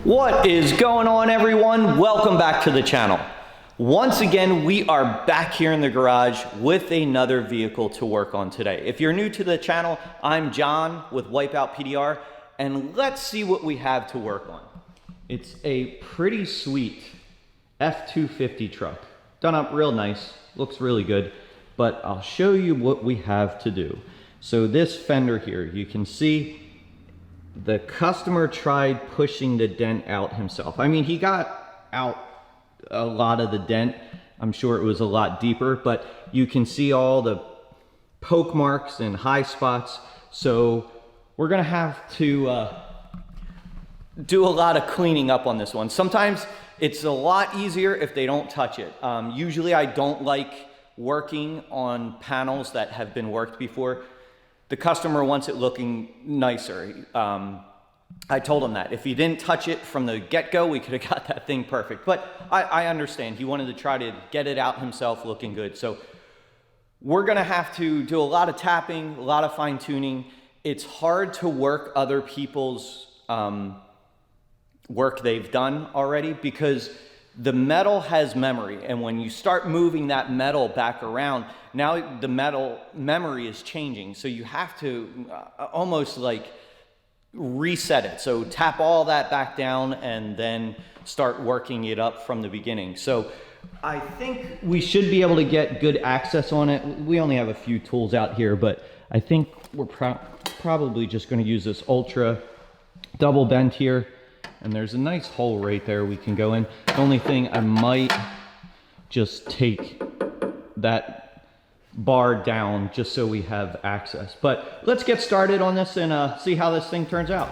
What is going on, everyone? Welcome back to the channel. Once again, we are back here in the garage with another vehicle to work on today. If you're new to the channel, I'm John with Wipeout P.D.R, and let's see what we have to work on. It's a pretty sweet F-250 truck. Done up real nice, looks really good, but I'll show you what we have to do. So this fender here, you can see the customer tried pushing the dent out himself. I mean, he got out a lot of the dent. I'm sure it was a lot deeper, but you can see all the poke marks and high spots. So we're gonna have to do a lot of cleaning up on this one. Sometimes it's a lot easier if they don't touch it. Usually I don't like working on panels that have been worked before. The customer wants it looking nicer. I told him that. If he didn't touch it from the get-go, we could have got that thing perfect. But I understand. He wanted to try to get it out himself looking good. So we're gonna have to do a lot of tapping, a lot of fine-tuning. It's hard to work other people's work they've done already because the metal has memory, and when you start moving that metal back around, now the metal memory is changing. So you have to almost like reset it. So tap all that back down and then start working it up from the beginning. So I think we should be able to get good access on it. We only have a few tools out here, but I think we're probably just going to use this Ultra double bend here. And there's a nice hole right there we can go in. The only thing, I might just take that bar down just so we have access. But let's get started on this and see how this thing turns out.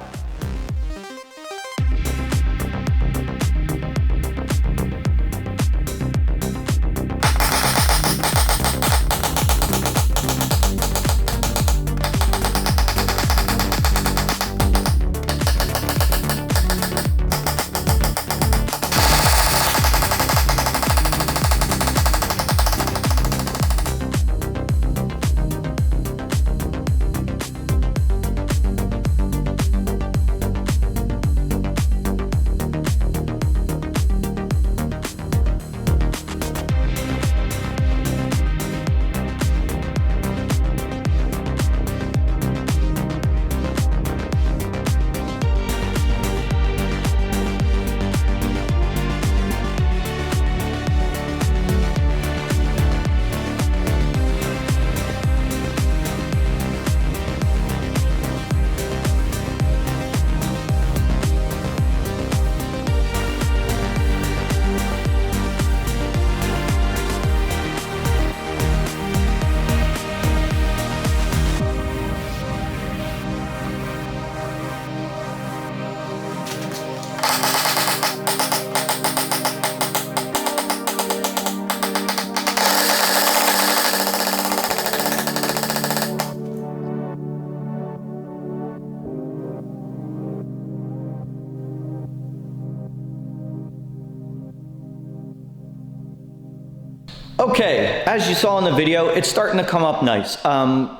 Okay, as you saw in the video, it's starting to come up nice.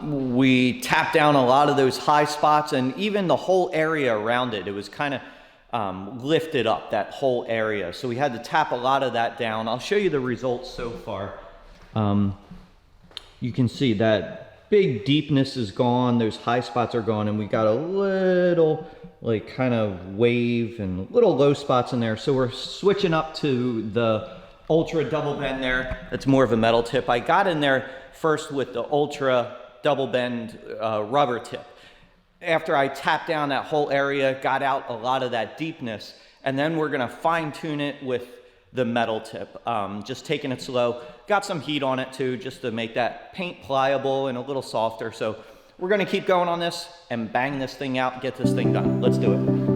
We tapped down a lot of those high spots, and even the whole area around it, it was kind of lifted up, that whole area. So we had to tap a lot of that down. I'll show you the results so far. You can see that big deepness is gone, those high spots are gone, and we got a little like kind of wave and little low spots in there. So we're switching up to the Ultra double bend there. That's more of a metal tip. I got in there first with the Ultra double bend rubber tip. After I tapped down that whole area, got out a lot of that deepness, and then we're gonna fine tune it with the metal tip. Just taking it slow. Got some heat on it too, just to make that paint pliable and a little softer. So we're gonna keep going on this and bang this thing out and get this thing done. Let's do it.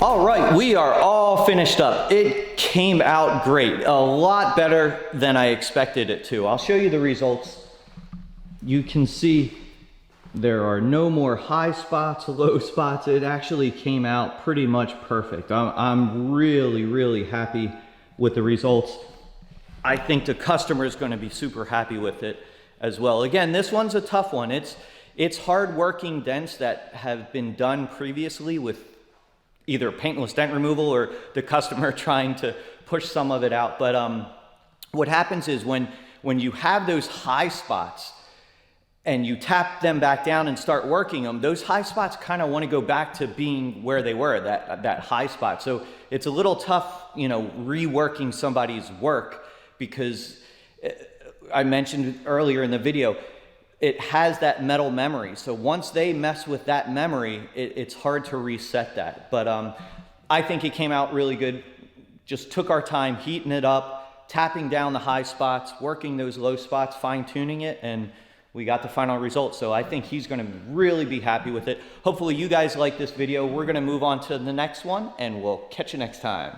All right, we are all finished up. It came out great, a lot better than I expected it to. I'll show you the results. You can see there are no more high spots, low spots. It actually came out pretty much perfect. I'm really, really happy with the results. I think the customer is going to be super happy with it as well. Again, this one's a tough one. It's hard working dents that have been done previously with either paintless dent removal or the customer trying to push some of it out. But what happens is when you have those high spots and you tap them back down and start working them, those high spots kind of want to go back to being where they were, that high spot. So it's a little tough, you know, reworking somebody's work, because I mentioned earlier in the video, it has that metal memory. So once they mess with that memory, it's hard to reset that. But I think it came out really good. Just took our time heating it up, tapping down the high spots, working those low spots, fine tuning it, and we got the final result. So I think he's gonna really be happy with it. Hopefully you guys like this video. We're gonna move on to the next one, and we'll catch you next time.